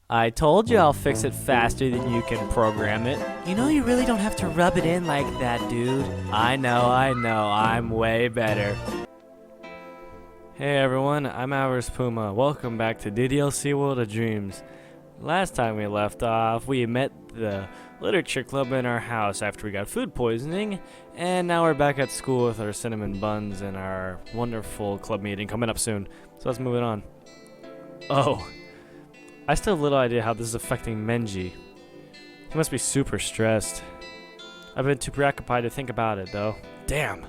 I told you I'll fix it faster than you can program it. You know you really don't have to rub it in like that, dude. I know, I'm way better. Hey everyone, I'm Hours Puma. Welcome back to DDLC World of Dreams. Last time we left off, we met the literature club in our house after we got food poisoning, and now we're back at school with our cinnamon buns and our wonderful club meeting coming up soon. So let's move it on. Oh, I still have little idea how this is affecting Menji. He must be super stressed. I've been too preoccupied to think about it, though. Damn.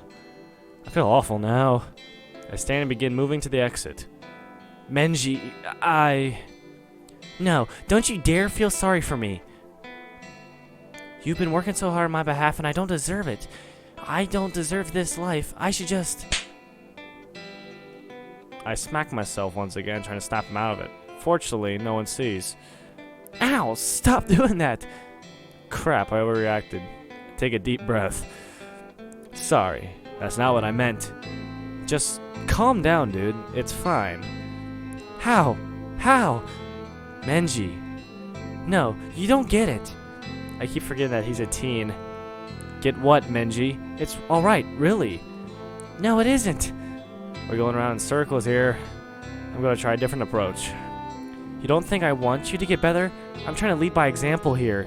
I feel awful now. I stand and begin moving to the exit. Menji, No, don't you dare feel sorry for me. You've been working so hard on my behalf, and I don't deserve it. I don't deserve this life. I should just... I smack myself once again, trying to snap him out of it. Fortunately, no one sees. Ow! Stop doing that! Crap, I overreacted. Take a deep breath. Sorry, that's not what I meant. Just calm down, dude. It's fine. How? How? Menji. No, you don't get it. I keep forgetting that he's a teen. Get what, Menji? It's alright, really. No, it isn't. We're going around in circles here. I'm going to try a different approach. You don't think I want you to get better? I'm trying to lead by example here.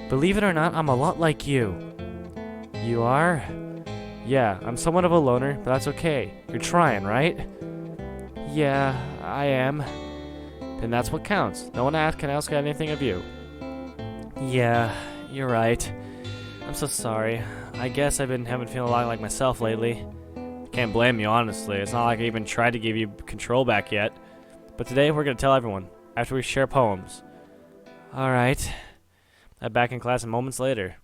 Believe it or not, I'm a lot like you. You are? Yeah, I'm somewhat of a loner, but that's okay. You're trying, right? Yeah, I am. Then that's what counts. No one can ask anything of you. Yeah, you're right. I'm so sorry. I guess I've been feeling a lot like myself lately. Can't blame you, honestly. It's not like I even tried to give you control back yet. But today we're going to tell everyone, after we share poems. Alright. I'm back in class moments later.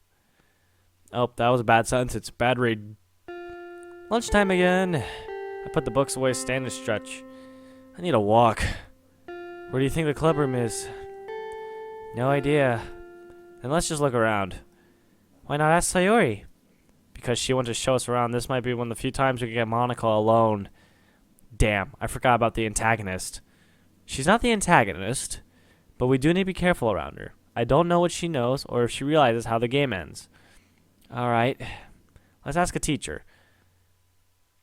Oh, that was a bad sentence. Bad read. Lunchtime again. I put the books away, stand and stretch. I need a walk. Where do you think the clubroom is? No idea. Then let's just look around. Why not ask Sayori? Because she wanted to show us around. This might be one of the few times we can get Monica alone. Damn, I forgot about the antagonist. She's not the antagonist, but we do need to be careful around her. I don't know what she knows or if she realizes how the game ends. Alright, let's ask a teacher.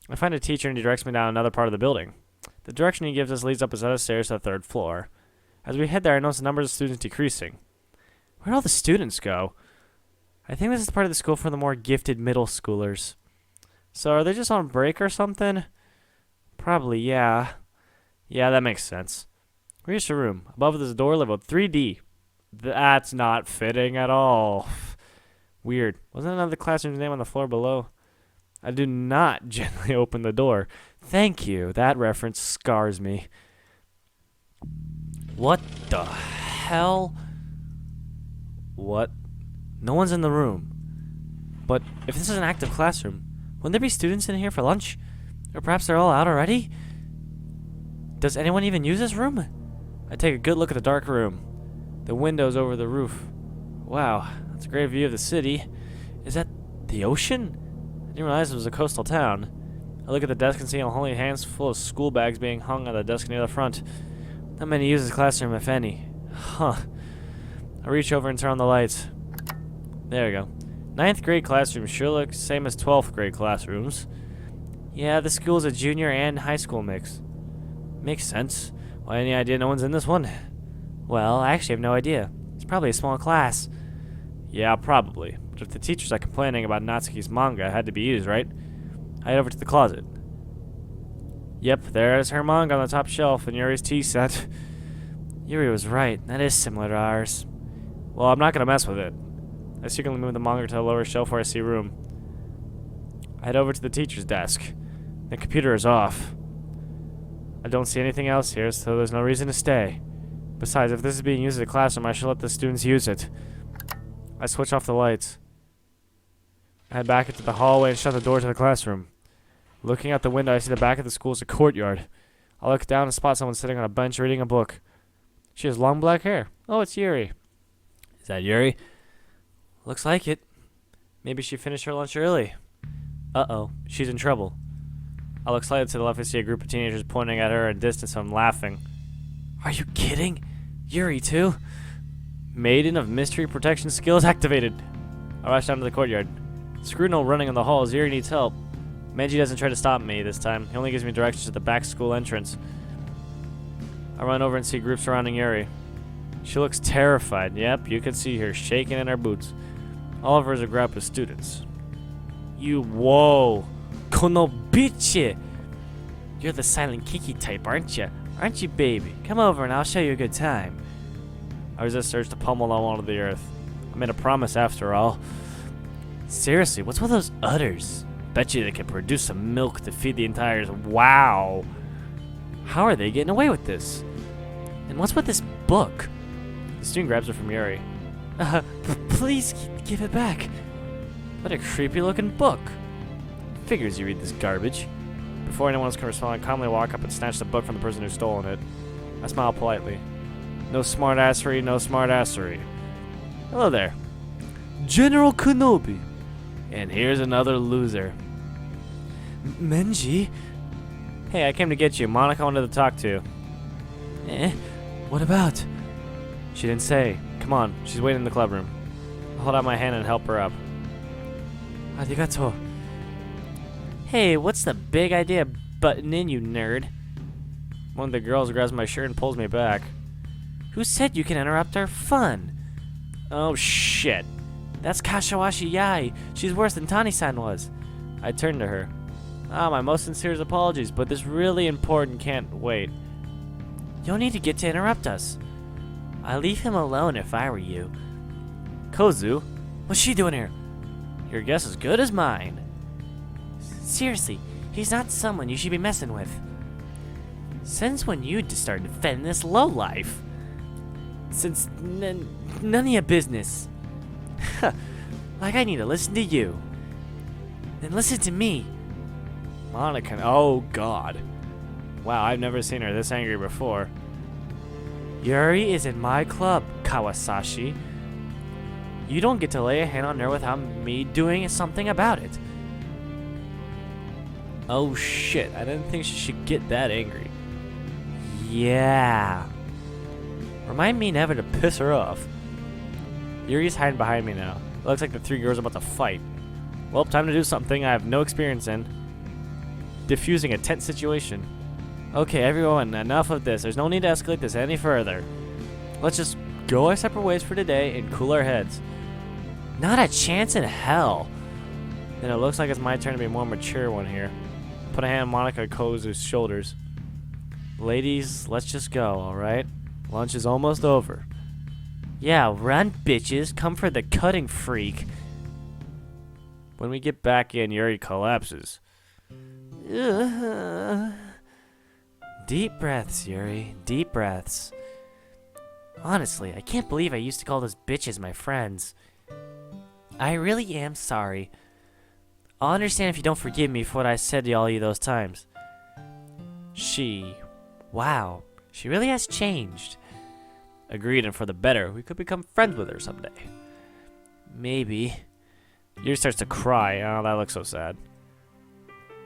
I find a teacher and he directs me down another part of the building. The direction he gives us leads up a set of stairs to the third floor. As we head there, I notice the numbers of students decreasing. Where'd all the students go? I think this is part of the school for the more gifted middle schoolers. So are they just on break or something? Probably, yeah. Yeah, that makes sense. Reach the room. Above this door labeled 3D. That's not fitting at all. Weird. Wasn't another classroom's name on the floor below? I do not gently open the door. Thank you. That reference scars me. What the hell? What? No one's in the room. But if this is an active classroom, wouldn't there be students in here for lunch? Or perhaps they're all out already? Does anyone even use this room? I take a good look at the dark room. The windows over the roof. Wow, that's a great view of the city. Is that the ocean? I didn't realize it was a coastal town. I look at the desk and see only a handful of school bags being hung on the desk near the front. Not many use this classroom, if any. Huh. I reach over and turn on the lights. There we go. 9th grade classrooms sure look same as 12th grade classrooms. Yeah, the school's a junior and high school mix. Makes sense. Why, any idea no one's in this one? Well, I actually have no idea. It's probably a small class. Yeah, probably. But if the teachers are complaining about Natsuki's manga, it had to be used, right? I head over to the closet. Yep, there's her manga on the top shelf and Yuri's tea set. Yuri was right. That is similar to ours. Well, I'm not going to mess with it. I secretly move the manga to the lower shelf where I see room. I head over to the teacher's desk. The computer is off. I don't see anything else here, so there's no reason to stay. Besides, if this is being used as a classroom, I should let the students use it. I switch off the lights. I head back into the hallway and shut the door to the classroom. Looking out the window, I see the back of the school is a courtyard. I look down and spot someone sitting on a bench reading a book. She has long black hair. Oh, it's Yuri. Is that Yuri? Looks like it. Maybe she finished her lunch early. Uh-oh, she's in trouble. I look slightly to the left and see a group of teenagers pointing at her in distance, so I'm laughing. Are you kidding? Yuri too? Maiden of Mystery Protection skills activated. I rush down to the courtyard. Screw no running in the halls. Yuri needs help. Menji doesn't try to stop me this time. He only gives me directions to the back school entrance. I run over and see groups surrounding Yuri. She looks terrified. Yep, you can see her shaking in her boots. All of her is a group of students. Whoa. Kono bichi. You're the silent Kiki type, aren't you? Aren't you, baby? Come over and I'll show you a good time. I resist urge to pummel them onto the earth. I made a promise after all. Seriously, what's with those udders? Bet you they can produce some milk to feed the entire... Wow. How are they getting away with this? And what's with this book? The student grabs it from Yuri. Please give it back. What a creepy looking book. Figures you read this garbage. Before anyone else can respond, I calmly walk up and snatch the book from the person who's stolen it. I smile politely. No smartassery, no smartassery. Hello there. General Kenobi. And here's another loser. Menji? Hey, I came to get you. Monica wanted to talk to. What about? She didn't say. Come on, she's waiting in the club room. I'll hold out my hand and help her up. Arigato. Hey, what's the big idea butting in, you nerd? One of the girls grabs my shirt and pulls me back. Who said you can interrupt our fun? Oh, shit. That's Kashiwashi Yai. She's worse than Tani-san was. I turned to her. My most sincere apologies, but this really important can't wait. You'll need to get to interrupt us. I'd leave him alone if I were you. Kozu? What's she doing here? Your guess is good as mine. Seriously, he's not someone you should be messing with. Since when you started defending this lowlife? Since none of your business. Like I need to listen to you. Then listen to me. Monica, oh god. Wow, I've never seen her this angry before. Yuri is in my club, Kawasashi. You don't get to lay a hand on her without me doing something about it. Oh shit, I didn't think she should get that angry. Yeah. Remind me never to piss her off. Yuri's hiding behind me now. It looks like the three girls are about to fight. Well, time to do something I have no experience in. Diffusing a tense situation. Okay, everyone, enough of this. There's no need to escalate this any further. Let's just go our separate ways for today and cool our heads. Not a chance in hell. Then it looks like it's my turn to be a more mature one here. Put a hand on Monica Kozu's shoulders. Ladies, let's just go, alright? Lunch is almost over. Yeah, run, bitches. Come for the cutting freak. When we get back in, Yuri collapses. Deep breaths, Yuri. Deep breaths. Honestly, I can't believe I used to call those bitches my friends. I really am sorry. I'll understand if you don't forgive me for what I said to all you those times. Wow, she really has changed. Agreed, and for the better. We could become friends with her someday. Maybe. Yuri starts to cry. Oh, that looks so sad.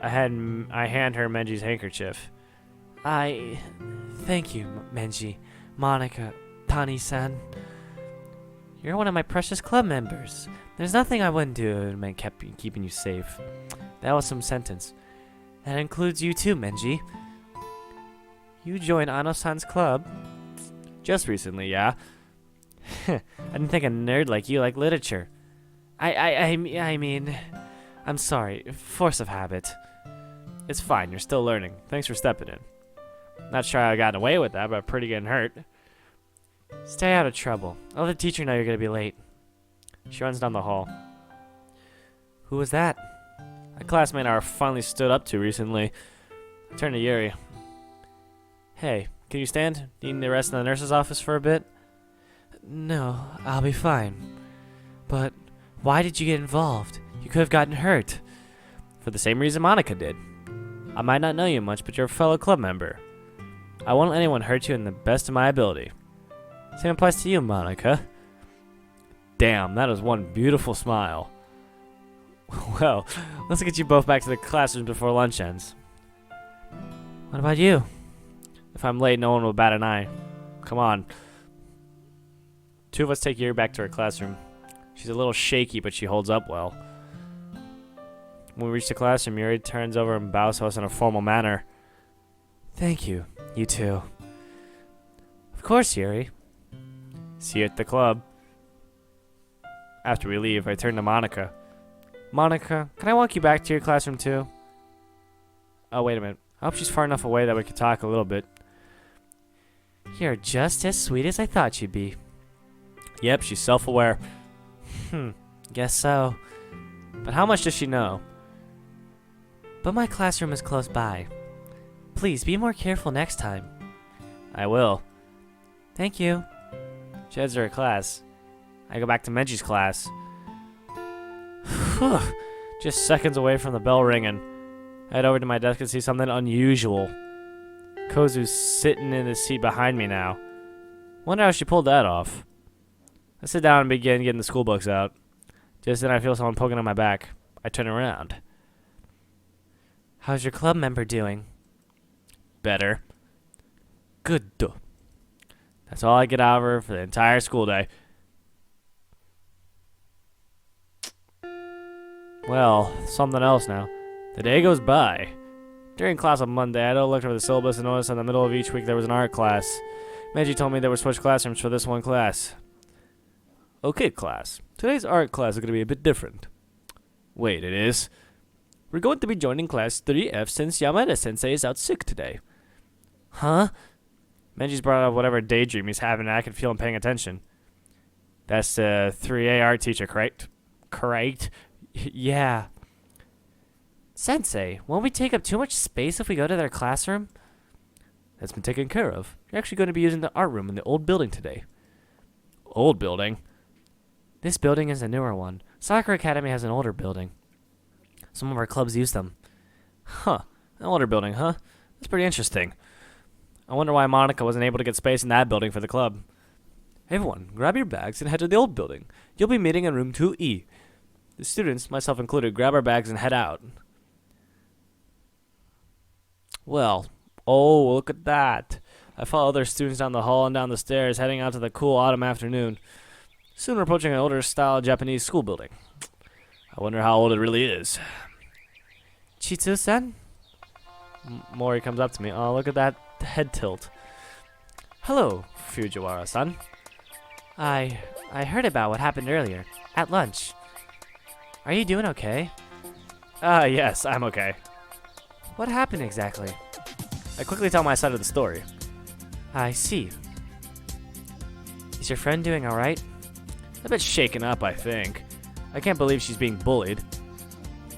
I hand her Menji's handkerchief. Thank you, Menji, Monica, Tani-san. You're one of my precious club members. There's nothing I wouldn't do to keep keeping you safe. That was some sentence. That includes you too, Menji. You joined Ano-san's club? Just recently, yeah. I didn't think a nerd like you liked literature. I mean, I'm sorry. Force of habit. It's fine. You're still learning. Thanks for stepping in. Not sure how I got away with that, but pretty getting hurt. Stay out of trouble. I'll let the teacher know you're gonna be late. She runs down the hall. Who was that? A classmate I finally stood up to recently. I turned to Yuri. Hey, can you stand? Do you need to rest in the nurse's office for a bit? No, I'll be fine. But why did you get involved? You could have gotten hurt. For the same reason Monica did. I might not know you much, but you're a fellow club member. I won't let anyone hurt you in the best of my ability. Same applies to you, Monica. Damn, that is one beautiful smile. Well, let's get you both back to the classroom before lunch ends. What about you? If I'm late, no one will bat an eye. Come on. Two of us take Yuri back to her classroom. She's a little shaky, but she holds up well. When we reach the classroom, Yuri turns over and bows to us in a formal manner. Thank you. You too. Of course, Yuri. See you at the club. After we leave, I turn to Monica. Monica, can I walk you back to your classroom too? Oh, wait a minute. I hope she's far enough away that we can talk a little bit. You're just as sweet as I thought you'd be. Yep, she's self-aware. Guess so. But how much does she know? But my classroom is close by. Please be more careful next time. I will. Thank you. She heads to her class. I go back to Menji's class. Just seconds away from the bell ringing. I head over to my desk and see something unusual. Kozu's sitting in the seat behind me now. Wonder how she pulled that off. I sit down and begin getting the school books out. Just then I feel someone poking on my back. I turn around. How's your club member doing? Better. Good. That's all I get out of her for the entire school day. Well, something else now. The day goes by. During class on Monday, I looked over the syllabus and noticed in the middle of each week there was an art class. Meiji told me there were switched classrooms for this one class. Okay, class. Today's art class is going to be a bit different. Wait, it is? We're going to be joining class 3F since Yamada-sensei is out sick today. Huh? Menji's brought up whatever daydream he's having and I can feel him paying attention. That's the 3A art teacher, correct? Correct? Yeah. Sensei, won't we take up too much space if we go to their classroom? That's been taken care of. You're actually going to be using the art room in the old building today. Old building? This building is a newer one. Soccer Academy has an older building. Some of our clubs use them. Huh. An older building, huh? That's pretty interesting. I wonder why Monica wasn't able to get space in that building for the club. Hey everyone, grab your bags and head to the old building. You'll be meeting in room 2E. The students, myself included, grab our bags and head out. Well, oh, look at that. I follow other students down the hall and down the stairs, heading out to the cool autumn afternoon. Soon we're approaching an older-style Japanese school building. I wonder how old it really is. Chitsu-san? Mori comes up to me. Oh, look at that head tilt. Hello, Fujiwara-san. I heard about what happened earlier, at lunch. Are you doing okay? Yes, I'm okay. What happened exactly? I quickly tell my side of the story. I see. Is your friend doing alright? A bit shaken up, I think. I can't believe she's being bullied.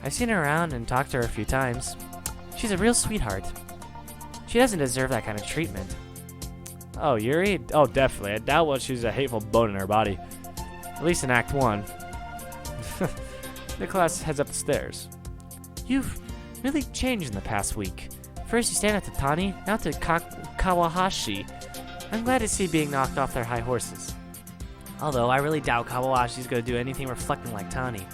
I've seen her around and talked to her a few times. She's a real sweetheart. She doesn't deserve that kind of treatment. Oh, Yuri? Oh, definitely. I doubt what she's a hateful bone in her body. At least in Act 1. The class heads up the stairs. You've really changed in the past week. First you stand at Tatani, now to Kawahashi. I'm glad to see being knocked off their high horses. Although I really doubt Kawahashi's going to do anything reflecting like Tani.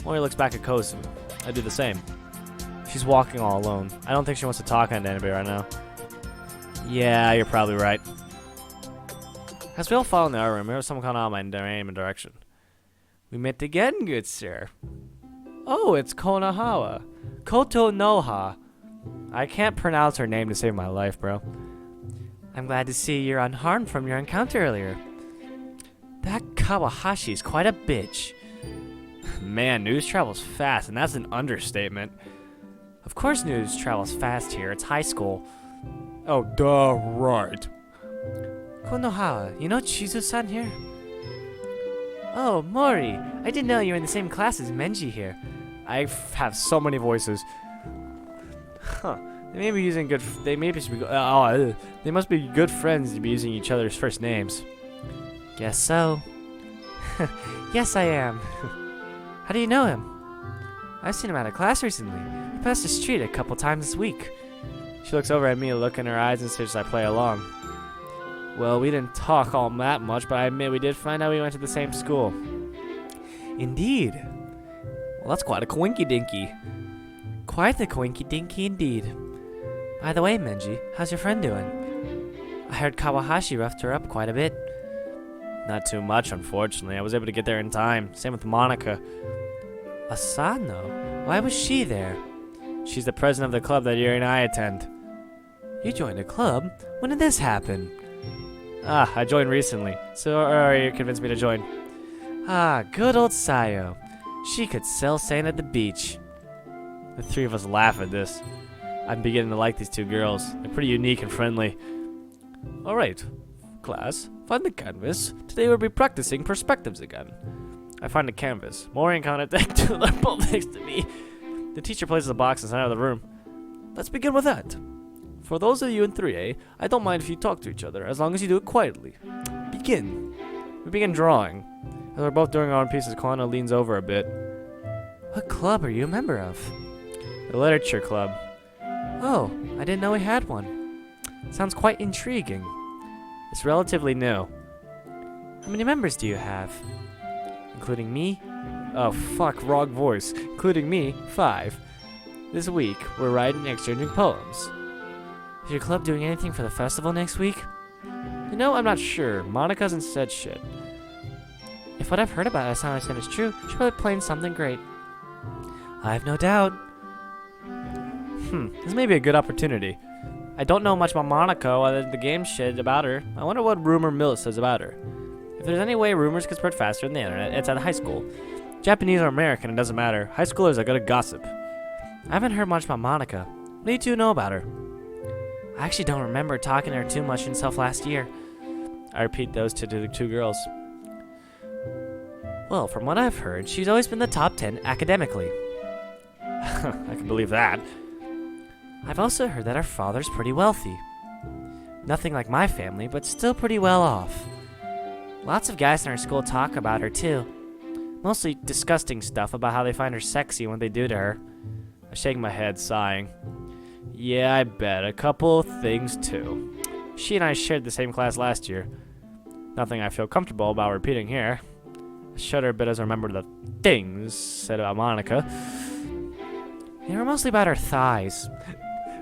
Mori looks back at Kozu. I do the same. She's walking all alone. I don't think she wants to talk to anybody right now. Yeah, you're probably right. As we all follow in the art room, there was someone calling out my name and direction. We met again, good sir. Oh, it's Konohara. Koto Noha. I can't pronounce her name to save my life, bro. I'm glad to see you're unharmed from your encounter earlier. That Kawahashi is quite a bitch. Man, news travels fast, and that's an understatement. Of course news travels fast here. It's high school. Oh, duh, right. Konohara, you know Chizu-san here? Oh, Mori. I didn't know you were in the same class as Menji here. I have so many voices. Huh. They may be using good. They must be good friends to be using each other's first names. Guess so. Yes, I am. How do you know him? I've seen him out of class recently. He passed the street a couple times this week. She looks over at me, a look in her eyes, and says I play along. Well, we didn't talk all that much, but I admit we did find out we went to the same school. Indeed. Well, that's quite a coinky-dinky. Quite the coinky-dinky indeed. By the way, Menji, how's your friend doing? I heard Kawahashi roughed her up quite a bit. Not too much, unfortunately. I was able to get there in time. Same with Monica. Asano? Why was she there? She's the president of the club that Yuri and I attend. You joined a club? When did this happen? I joined recently. So you convinced me to join. Good old Sayo. She could sell sand at the beach. The three of us laugh at this. I'm beginning to like these two girls. They're pretty unique and friendly. Alright, class, find the canvas. Today we'll be practicing perspectives again. I find a canvas. Mori and Connor take two. They're both next to me. The teacher places a box inside of the room. Let's begin with that. For those of you in 3A, I don't mind if you talk to each other, as long as you do it quietly. Begin. We begin drawing. As we're both doing our own pieces, Connor leans over a bit. What club are you a member of? The literature club. Oh, I didn't know we had one. Sounds quite intriguing. It's relatively new. How many members do you have? Including me? Oh, fuck, wrong voice. Including me, 5. This week, we're writing and exchanging poems. Is your club doing anything for the festival next week? You know, I'm not sure. Monica hasn't said shit. If what I've heard about Asano-san is true, she's probably playing something great. I have no doubt. This may be a good opportunity. I don't know much about Monica other than the game shit about her. I wonder what rumor mill says about her. If there's any way rumors can spread faster than the internet, it's at high school. Japanese or American, it doesn't matter. High schoolers are good at gossip. I haven't heard much about Monica. What do you two know about her? I actually don't remember talking to her too much until last year. I repeat those to the two girls. Well, from what I've heard, she's always been the top 10 academically. I can believe that. I've also heard that her father's pretty wealthy. Nothing like my family, but still pretty well off. Lots of guys in our school talk about her too. Mostly disgusting stuff about how they find her sexy when they do to her. I shake my head, sighing. Yeah, I bet. A couple things too. She and I shared the same class last year. Nothing I feel comfortable about repeating here. I shudder a bit as I remember the things said about Monica. They were mostly about her thighs.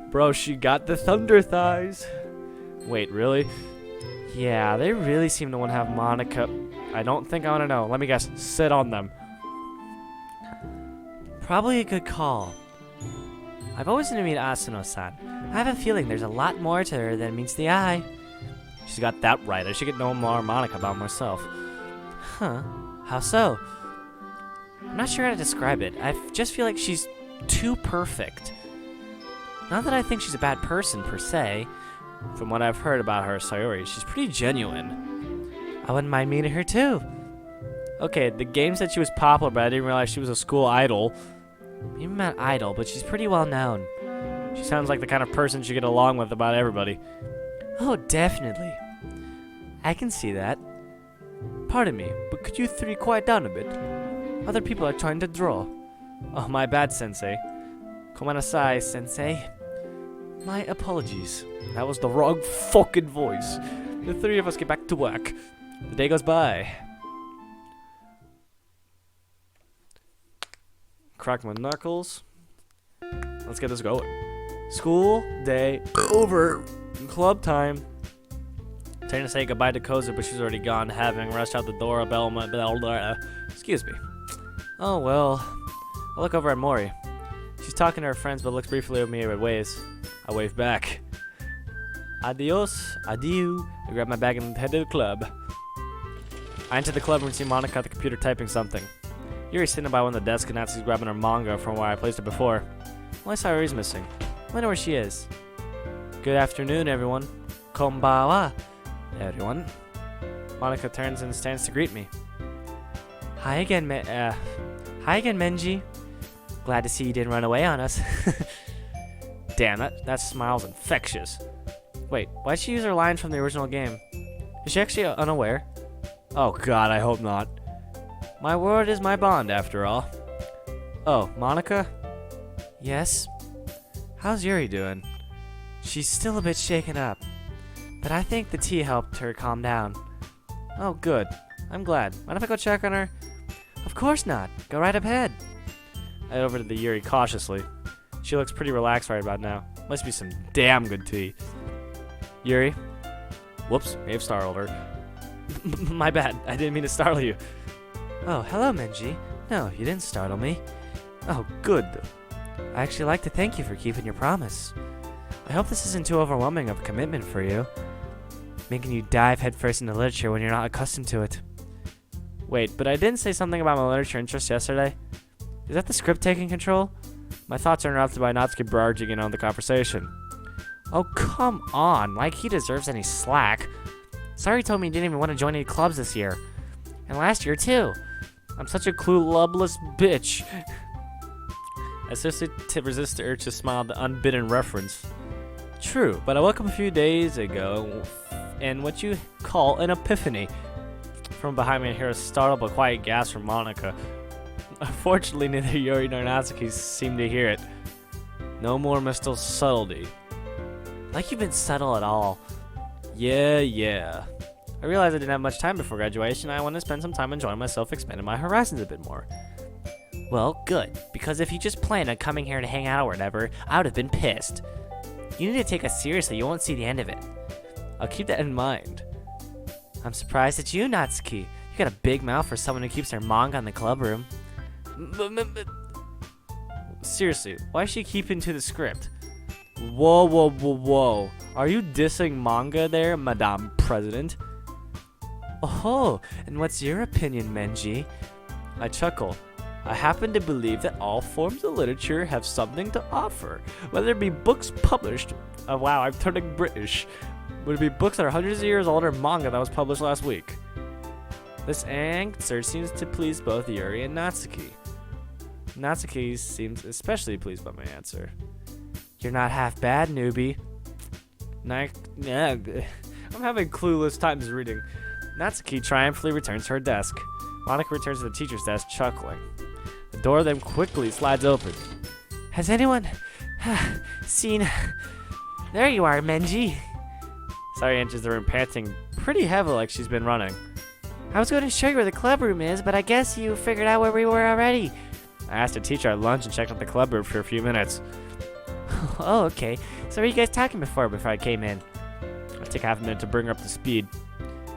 Bro, she got the thunder thighs. Wait, really? Yeah, they really seem to want to have Monica. I don't think I want to know. Let me guess. Sit on them. Probably a good call. I've always wanted to meet Asano-san. I have a feeling there's a lot more to her than meets the eye. She's got that right. I should get no more Monica about myself. Huh. How so? I'm not sure how to describe it. I just feel like she's too perfect. Not that I think she's a bad person, per se. From what I've heard about her, Sayori, she's pretty genuine. I wouldn't mind meeting her, too. Okay, the game said she was popular, but I didn't realize she was a school idol. Maybe not idol, but she's pretty well known. She sounds like the kind of person you get along with about everybody. Oh, definitely. I can see that. Pardon me, but could you three quiet down a bit? Other people are trying to draw. Oh, my bad, Sensei. Komanasai, Sensei. My apologies. That was the wrong fucking voice. The three of us get back to work. The day goes by. Crack my knuckles. Let's get this going. School day over. Club time. Trying to say goodbye to Koza, but she's already gone, having rushed out the door. Excuse me. Oh well. I look over at Mori. She's talking to her friends, but looks briefly at me and waves. I wave back. Adios, adieu. I grab my bag and head to the club. I enter the club and see Monica at the computer typing something. Yuri's sitting by one of the desks and Natsuki's grabbing her manga from where I placed it before. Well, I saw Yuri's missing. I wonder where she is. Good afternoon, everyone. Konbawa, everyone. Monica turns and stands to greet me. Hi again, Menji. Glad to see you didn't run away on us. Damn, that smile's infectious. Wait, why'd she use her lines from the original game? Is she actually unaware? Oh god, I hope not. My word is my bond, after all. Oh, Monica? Yes? How's Yuri doing? She's still a bit shaken up, but I think the tea helped her calm down. Oh, good. I'm glad. Mind if I go check on her? Of course not. Go right ahead. I head over to the Yuri cautiously. She looks pretty relaxed right about now. Must be some damn good tea. Yuri? Whoops, may have startled her. My bad. I didn't mean to startle you. Oh, hello, Menji. No, you didn't startle me. Oh, good. I actually like to thank you for keeping your promise. I hope this isn't too overwhelming of a commitment for you, making you dive headfirst into literature when you're not accustomed to it. Wait, but I didn't say something about my literature interest yesterday? Is that the script taking control? My thoughts are interrupted by Natsuki barging in on the conversation. Oh, come on, like he deserves any slack. Sorry told me he didn't even want to join any clubs this year. And last year, too. I'm such a clueless bitch. I assisted to resist the urge to smile at the unbidden reference. True, but I woke up a few days ago and what you call an epiphany. From behind me, I hear a startled but quiet gasp from Monica. Unfortunately, neither Yuri nor Natsuki seem to hear it. No more Mr. Subtlety. Like you've been subtle at all. Yeah. I realized I didn't have much time before graduation. I want to spend some time enjoying myself, expanding my horizons a bit more. Well, good, because if you just planned on coming here to hang out or whatever, I would have been pissed. You need to take us seriously, you won't see the end of it. I'll keep that in mind. I'm surprised at you, Natsuki. You got a big mouth for someone who keeps their manga in the club room. Seriously, why is she keeping to the script? Whoa. Are you dissing manga there, Madame President? Oh, and what's your opinion, Menji? I chuckle. I happen to believe that all forms of literature have something to offer, whether it be books published. Oh wow, I'm turning British. Would it be books that are hundreds of years old or manga that was published last week? This answer seems to please both Yuri and Natsuki. Natsuki seems especially pleased by my answer. You're not half bad, newbie. I'm having clueless times reading. Natsuki triumphantly returns to her desk. Monica returns to the teacher's desk, chuckling. The door then quickly slides open. Has anyone seen... There you are, Menji. Sari enters the room panting pretty heavily like she's been running. I was going to show you where the club room is, but I guess you figured out where we were already. I asked the teacher at lunch and checked out the club room for a few minutes. Oh, okay. So what were you guys talking before I came in? I'll take half a minute to bring her up to speed.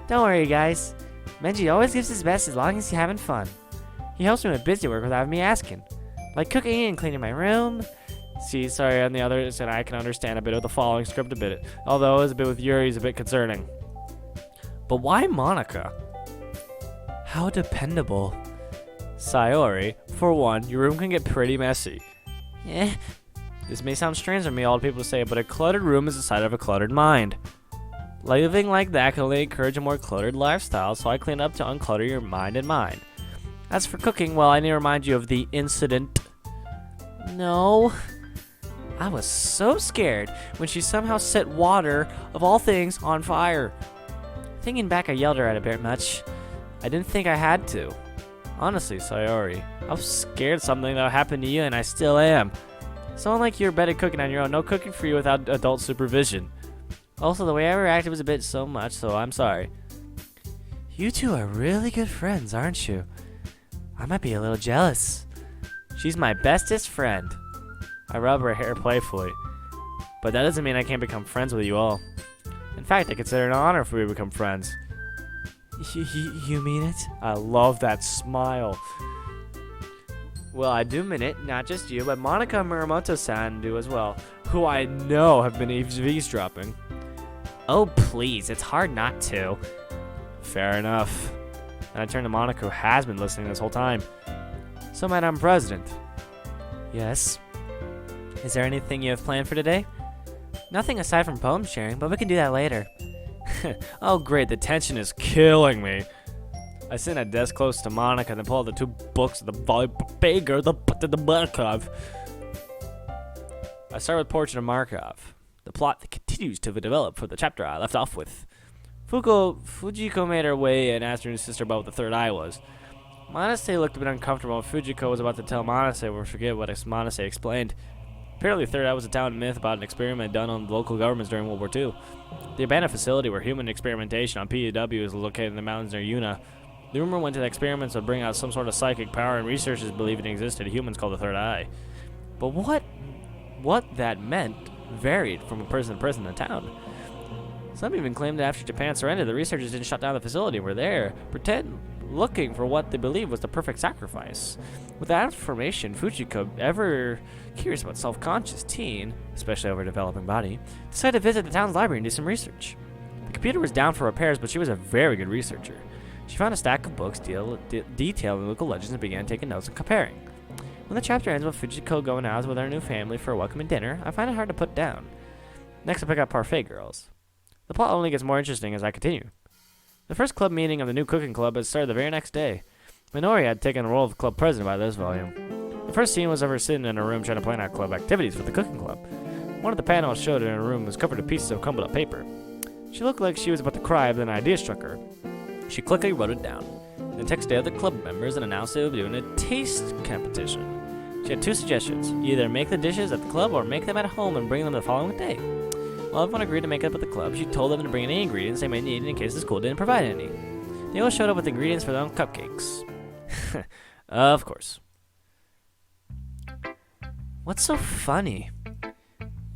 Don't worry, guys. Menji always gives his best as long as you're having fun. He helps me with busy work without me asking. Like cooking and cleaning my room. See, sorry, on the other side, I can understand a bit of the following script a bit. Although it's a bit with Yuri is a bit concerning. But why Monica? How dependable. Sayori, for one, your room can get pretty messy. Yeah. This may sound strange to me, all the people say, but a cluttered room is the sign of a cluttered mind. Living like that can only encourage a more cluttered lifestyle, so I clean up to unclutter your mind and mine. As for cooking, well, I need to remind you of the incident. No. I was so scared when she somehow set water, of all things, on fire. Thinking back, I yelled her at a bit much. I didn't think I had to. Honestly, Sayori, I was scared something that would happen to you, and I still am. Someone like you're better cooking on your own. No cooking for you without adult supervision. Also, the way I reacted was a bit so much, so I'm sorry. You two are really good friends, aren't you? I might be a little jealous. She's my bestest friend. I rub her hair playfully. But that doesn't mean I can't become friends with you all. In fact, I consider it an honor if we become friends. You mean it? I love that smile. Well, I do mean it, not just you, but Monica and Muramoto-san do as well, who I know have been eavesdropping. Oh, please, it's hard not to. Fair enough. And I turn to Monica, who has been listening this whole time. So, Madam President. Yes? Is there anything you have planned for today? Nothing aside from poem sharing, but we can do that later. Oh, great, the tension is killing me. I sit at a desk close to Monica and then pull out the two books of the Bagger, the Markov. I start with Portrait of Markov, the plot that continues to develop for the chapter I left off with. Fujiko made her way and asked her new sister about what the third eye was. Monase looked a bit uncomfortable, and Fujiko was about to tell Monase or forget what Monase explained. Apparently, the third eye was a town myth about an experiment done on local governments during World War II. The abandoned facility where human experimentation on PEW is located in the mountains near Yuna. The rumor went that experiments would bring out some sort of psychic power, and researchers believed it existed to humans called the third eye. But what that meant varied from person to person in the town. Some even claim that after Japan surrendered, the researchers didn't shut down the facility. Were there, looking for what they believed was the perfect sacrifice. With that information, Fujiko, ever curious about self-conscious teen, especially over a developing body, decided to visit the town's library and do some research. The computer was down for repairs, but she was a very good researcher. She found a stack of books detailing local legends and began taking notes and comparing. When the chapter ends with Fujiko going out with her new family for a welcoming dinner, I find it hard to put down. Next, I pick up Parfait Girls. The plot only gets more interesting as I continue. The first club meeting of the new cooking club had started the very next day. Minori had taken the role of club president by this volume. The first scene was of her sitting in her room trying to plan out club activities with the cooking club. One of the panels showed her in her room was covered in pieces of crumbled up paper. She looked like she was about to cry, but an idea struck her. She quickly wrote it down. The next day, the club members and announced they would be doing a taste competition. She had two suggestions: either make the dishes at the club or make them at home and bring them the following day. While everyone agreed to make it up at the club, she told them to bring any ingredients they may need in case the school didn't provide any. They all showed up with ingredients for their own cupcakes. Of course. What's so funny?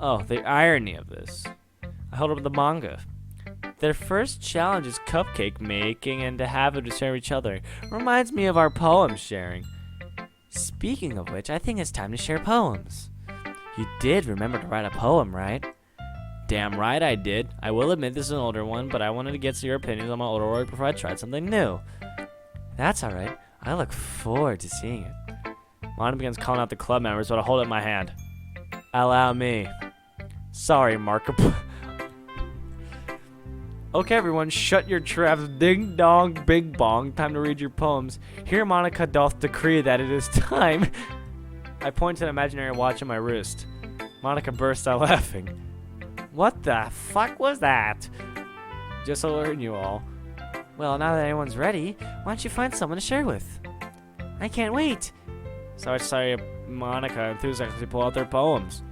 Oh, the irony of this. I held up the manga. Their first challenge is cupcake making, and to have it to share each other reminds me of our poem sharing. Speaking of which, I think it's time to share poems. You did remember to write a poem, right? Damn right I did. I will admit this is an older one, but I wanted to get your opinions on my older work before I tried something new. That's alright. I look forward to seeing it. Monica begins calling out the club members, but I hold up my hand. Allow me. Sorry, Marco. Okay, everyone, shut your traps. Ding dong, bing bong. Time to read your poems. Here Monica doth decree that it is time. I point to an imaginary watch on my wrist. Monica bursts out laughing. What the fuck was that? Just to learn you all. Well, now that everyone's ready, why don't you find someone to share with? I can't wait. Sorry, Monica enthusiastically pull out their poems.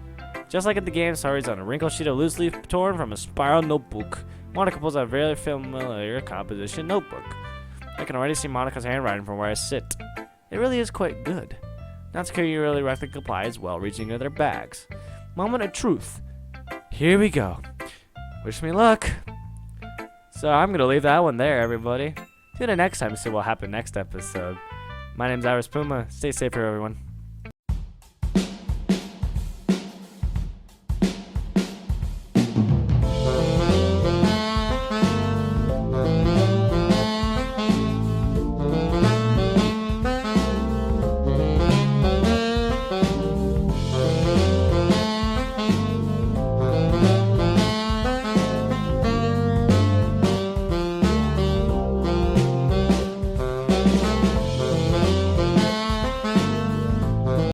Just like at the game, Sorry's on a wrinkled sheet of loose leaf torn from a spiral notebook. Monica pulls out a very familiar composition notebook. I can already see Monica's handwriting from where I sit. It really is quite good. Natsuko really rectally complies while reaching into their bags. Moment of truth. Here we go. Wish me luck. So I'm going to leave that one there, everybody. Tune in next time to see what happened next episode. My name's Iris Puma. Stay safe here, everyone.